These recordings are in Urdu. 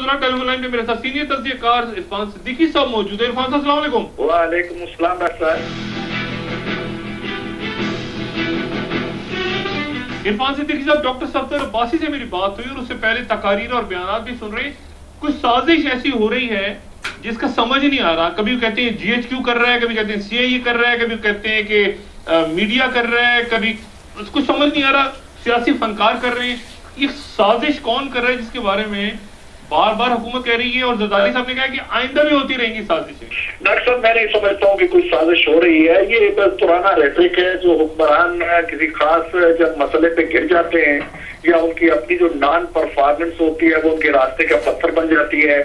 حضرات ٹیلی فون لائن پہ میرے ساتھ سینئر تجزیہ کار عرفان صدیقی صاحب موجود ہیں. عرفان صاحب السلام علیکم. وعلیکم السلام ڈاکٹر صاحب. عرفان صدیقی صاحب, ڈاکٹر صفدر عباسی سے میری بات ہوئی اور اس سے پہلے تقاریر اور بیانات بھی سن رہے ہیں. کچھ سازش ایسی ہو رہی ہے جس کا سمجھ نہیں آ رہا. کبھی کہتے ہیں جی ایچ کیو کر رہا ہے, کبھی کہتے ہیں سی آئی اے کر رہا ہے, کبھی کہتے ہیں کہ میڈیا کر رہا ہے, کبھی کچھ سمجھ نہیں آ رہا سیاسی فنکار کر رہے ہیں. یہ سازش کون کر رہا ہے جس کے بارے میں بار بار حکومت کہہ رہی ہے اور زرداری صاحب نے کہا کہ آئندہ بھی ہوتی رہیں گی سازشیں؟ ڈاکٹر صاحب میں نہیں سمجھتا ہوں کہ کوئی سازش ہو رہی ہے. یہ بس پرانا ریٹرک ہے جو حکمران کسی خاص جب مسئلے پہ گر جاتے ہیں یا ان کی اپنی جو نان پرفارمنس ہوتی ہے وہ ان کے راستے کا پتھر بن جاتی ہے,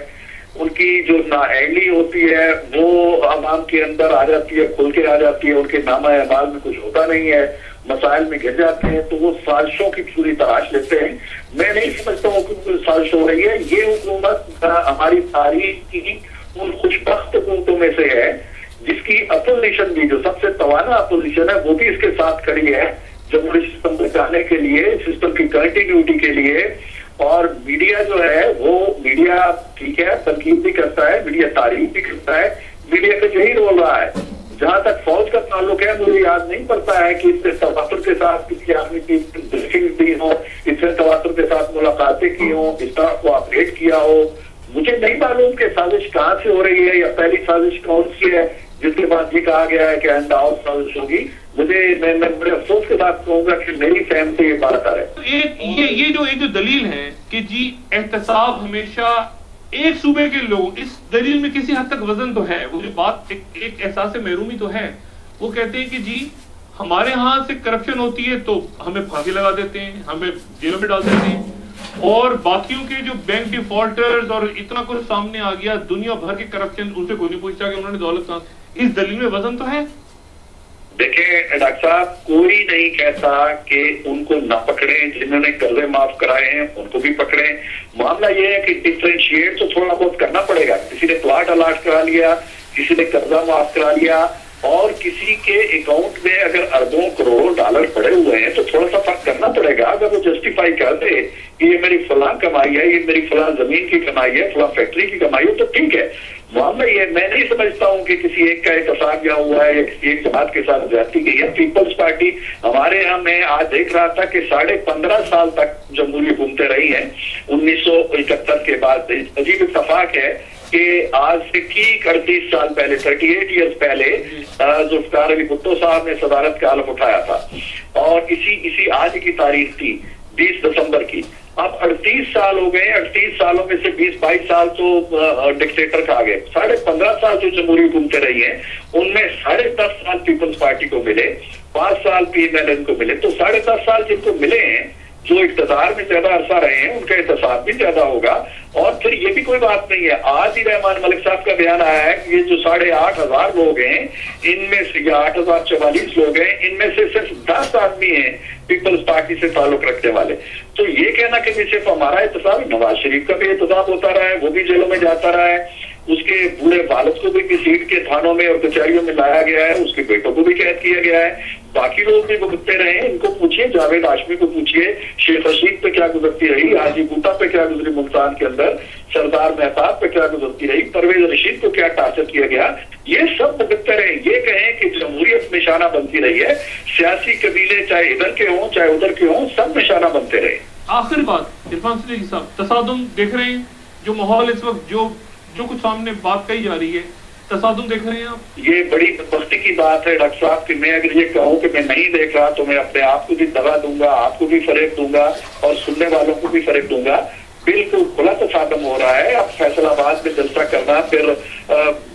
ان کی جو نااہلی ہوتی ہے وہ عوام کے اندر آ جاتی ہے, کھل کے آ جاتی ہے, ان کے نامہ اعمال میں کچھ ہوتا نہیں ہے, مسائل میں گر جاتے ہیں تو وہ سازشوں کی پوری تلاش لیتے ہیں. میں نہیں سمجھتا ہوں کہ کوئی سازش ہو رہی ہے. یہ حکومت ہماری تاریخ کی ان خوشبخت حکومتوں میں سے ہے جس کی اپوزیشن بھی, جو سب سے توانا اپوزیشن ہے, وہ بھی اس کے ساتھ کھڑی ہے جمہوری سسٹم کو چاہنے کے لیے, سسٹم کی کنٹینیوٹی کے لیے. اور میڈیا جو ہے وہ میڈیا ٹھیک ہے تنقید بھی کرتا ہے, میڈیا تعریف بھی کرتا ہے, میڈیا کا یہی رول رہا ہے. جہاں تک فوج کا تعلق ہے مجھے یاد نہیں پڑتا ہے کہ اس سے تواتر کے ساتھ کسی آدمی کی بریفنگ دی ہو, اس سے تواتر کے ساتھ ملاقاتیں کی ہوں, اس طرح کو آپریٹ کیا ہو. مجھے نہیں معلوم کہ سازش کہاں سے ہو رہی ہے یا پہلی سازش کون سی ہے جس کے بعد یہ کہا گیا ہے کہ آئندہ اور سازش ہوگی. میں بڑے افسوس کے ساتھ کہوں گا کہ میری فہم سے یہ بات آ رہا ہے. یہ جو دلیل ہے کہ جی احتساب ہمیشہ ایک صوبے کے لوگ, اس دلیل میں کسی حد تک وزن تو ہے, وہ بات ایک احساس محرومی تو ہے. وہ کہتے ہیں کہ جی ہمارے ہاں سے کرپشن ہوتی ہے تو ہمیں پھانسی لگا دیتے ہیں, ہمیں جیلوں میں ڈال دیتے ہیں, اور باقیوں کے جو بینک ڈیفالٹرز اور اتنا کچھ سامنے آ گیا, دنیا بھر کے کرپشن, ان سے کوئی نہیں پوچھتا کہ انہوں نے دولت کہاں. اس دلیل میں وزن تو ہے. دیکھیں ڈاکٹر صاحب, کوئی نہیں کہتا کہ ان کو نہ پکڑیں, جنہوں نے قرضے معاف کرائے ہیں ان کو بھی پکڑیں. معاملہ یہ ہے کہ ڈفرینشیٹ تو تھوڑا بہت کرنا پڑے گا. کسی نے پلاٹ الاٹ کرا لیا, کسی نے قرضہ معاف کرا لیا, اور کسی کے اکاؤنٹ میں اگر اربوں کروڑ ڈالر پڑے ہوئے ہیں تو تھوڑا سا فرق کرنا پڑے گا. اگر وہ جسٹیفائی کر دے کہ یہ میری فلاں کمائی ہے, یہ میری فلاں زمین کی کمائی ہے, فلاں فیکٹری کی کمائی ہے, تو ٹھیک ہے. معاملہ یہ, میں نہیں سمجھتا ہوں کہ کسی ایک کا احتساب کیا ہوا ہے یا کسی ایک جماعت کے ساتھ زیادتی کی ہے. پیپلز پارٹی ہمارے یہاں, میں آج دیکھ رہا تھا کہ 15.5 سال تک جمہوری حکومتیں رہی ہیں 1971 کے بعد. عجیب اتفاق ہے کہ آج سے 38 سال پہلے, 38 ایئرز پہلے ذوالفقار علی بھٹو صاحب نے صدارت کا حلف اٹھایا تھا, اور اسی آج کی تاریخ تھی 20 دسمبر کی. اب 38 سال ہو گئے. 38 سالوں میں سے 20-22 سال تو ڈکٹیٹر کھا گئے. 15.5 سال جو جمہوری حکومتیں رہی ہیں ان میں 10.5 سال پیپلز پارٹی کو ملے, 5 سال پی ایم ایل این کو ملے. تو 10.5 سال جن کو ملے ہیں, جو اقتدار میں زیادہ عرصہ رہے ہیں, ان کا احتساب بھی زیادہ ہوگا. اور پھر یہ بھی کوئی بات نہیں ہے, آج ہی رحمان ملک صاحب کا بیان آیا ہے کہ یہ جو 8,500 لوگ ہیں ان میں سے, یا 8,044 لوگ ہیں, ان میں سے صرف 10 آدمی ہیں پیپلز پارٹی سے تعلق رکھنے والے. تو یہ کہنا کہ صرف ہمارا احتساب, نواز شریف کا بھی احتساب ہوتا رہا ہے, وہ بھی جیلوں میں جاتا رہا ہے, اس کے بوڑھے والد کو بھی سیٹ کے تھانوں میں اور کچہریوں میں لایا گیا ہے, اس کے بیٹوں کو بھی قید کیا گیا ہے, باقی لوگ بھی بھگتتے رہے ہیں. ان کو پوچھیے, جاوید ہاشمی کو پوچھیے شیخ رشید پہ کیا گزرتی رہی, حاجی بوٹا پہ کیا گزری ملتان کے اندر, سردار مہتاب پہ کیا گزرتی رہی, پرویز رشید کو کیا ٹارچر کیا گیا. یہ سب بھگتتے رہے. یہ کہیں کہ جمہوریت نشانہ بنتی رہی ہے, سیاسی قبیلے چاہے ادھر کے ہوں چاہے ادھر کے ہوں, سب نشانہ بنتے رہے. آخر بات عرفان صدیقی صاحب, تصادم دیکھ رہے ہیں جو ماحول اس وقت, جو کچھ سامنے بات کہی جا رہی ہے, تصادم دیکھ رہے ہیں آپ؟ یہ بڑی بدبختی کی بات ہے ڈاکٹر صاحب کہ میں اگر یہ کہوں کہ میں نہیں دیکھ رہا تو میں اپنے آپ کو بھی دبا دوں گا, آپ کو بھی فریب دوں گا, اور سننے والوں کو بھی فریب دوں گا. بالکل کھلا تصادم ہو رہا ہے. اب فیصل آباد میں جلسہ کرنا, پھر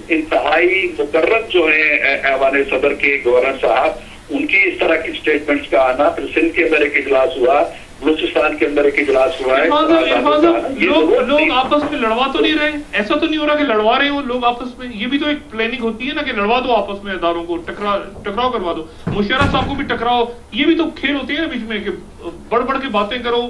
انتہائی مقرر جو ہیں ایوان صدر کے گورنر صاحب, ان کی اس طرح کی اسٹیٹمنٹس کا آنا, پھر سندھ کے اندر ایک اجلاس ہوا, بلوچستان کے اندر ایک اجلاس ہوا ہے. لوگ آپس میں لڑوا تو نہیں رہے, ایسا تو نہیں ہو رہا کہ لڑوا رہے ہو لوگ آپس میں؟ یہ بھی تو ایک پلاننگ ہوتی ہے نا کہ لڑوا دو آپس میں, اداروں کو ٹکراؤ کروا دو. مشرف صاحب کو بھی ٹکراؤ, یہ بھی تو کھیل ہوتی ہے نا بیچ میں کہ بڑھ کے باتیں کرو,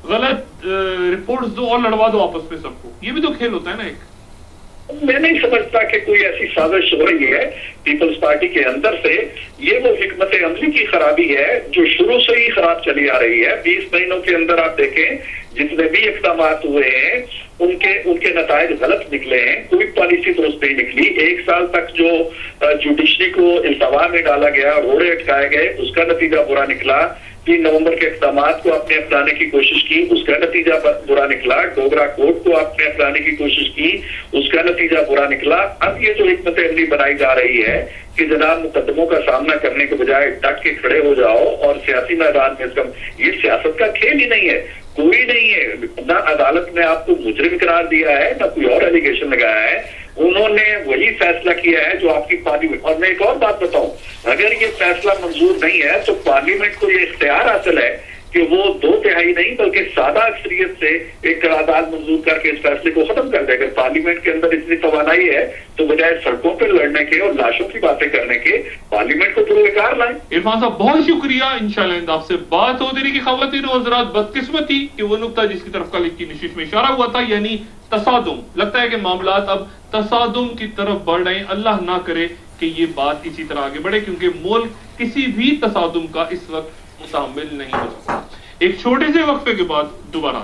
غلط رپورٹس دو اور لڑوا دو آپس میں سب کو. یہ بھی تو کھیل ہوتا ہے نا ایک. میں نہیں سمجھتا کہ کوئی ایسی سازش ہو رہی ہے پیپلز پارٹی کے اندر سے. یہ وہ حکمت عملی کی خرابی ہے جو شروع سے ہی خراب چلی آ رہی ہے. 20 مہینوں کے اندر آپ دیکھیں جتنے بھی اقدامات ہوئے ہیں ان کے نتائج غلط نکلے ہیں. کوئی پالیسی درست نہیں نکلی. 1 سال تک جو جوڈیشری کو التوا میں ڈالا گیا، روڑے اٹکائے گئے، اس کا نتیجہ برا نکلا. 3 نومبر کے اقدامات کو آپ نے اپنانے کی کوشش کی، اس کا نتیجہ برا نکلا. ڈوگرا کوڈ کو آپ نے اپنانے کی کوشش کی، اس کا نتیجہ برا نکلا. اب یہ جو حکمت عملی بنائی جا رہی ہے کہ جناب مقدموں کا سامنا کرنے کے بجائے ڈٹ کے کھڑے ہو جاؤ اور سیاسی میدان میں یہ سیاست کا کھیل ہی نہیں ہے. کوئی نہیں ہے، نہ عدالت نے آپ کو مجرم قرار دیا ہے، نہ کوئی اور ایلیگیشن لگایا ہے. انہوں نے وہی فیصلہ کیا ہے جو آپ کی پارلیمنٹ. اور میں ایک اور بات بتاؤں، اگر یہ فیصلہ منظور نہیں ہے تو پارلیمنٹ کو یہ اختیار حاصل ہے کہ وہ 2/3 نہیں بلکہ سادہ اکثریت سے ایک قرارداد منظور کر کے اس فیصلے کو ختم کر دے. اگر پارلیمنٹ کے اندر اتنی توانائی ہے تو بجائے سڑکوں پہ لڑنے کے اور لاشوں کی باتیں کرنے کے پارلیمنٹ کو پروکار لائیں. عرفان صاحب بہت شکریہ. انشاءاللہ آپ سے بات ہوتی رہی کہ خواتین و حضرات بدقسمتی کہ وہ نقطہ جس کی طرف کل کی نشست میں اشارہ ہوا تھا، یعنی تصادم. لگتا ہے کہ معاملات اب تصادم کی طرف بڑھ رہے ہیں. اللہ نہ کرے کہ یہ بات اسی طرح آگے بڑھے، کیونکہ ملک کسی بھی تصادم کا اس وقت متحمل نہیں ہو سکتا. ایک چھوٹے سے وقفے کے بعد دوبارہ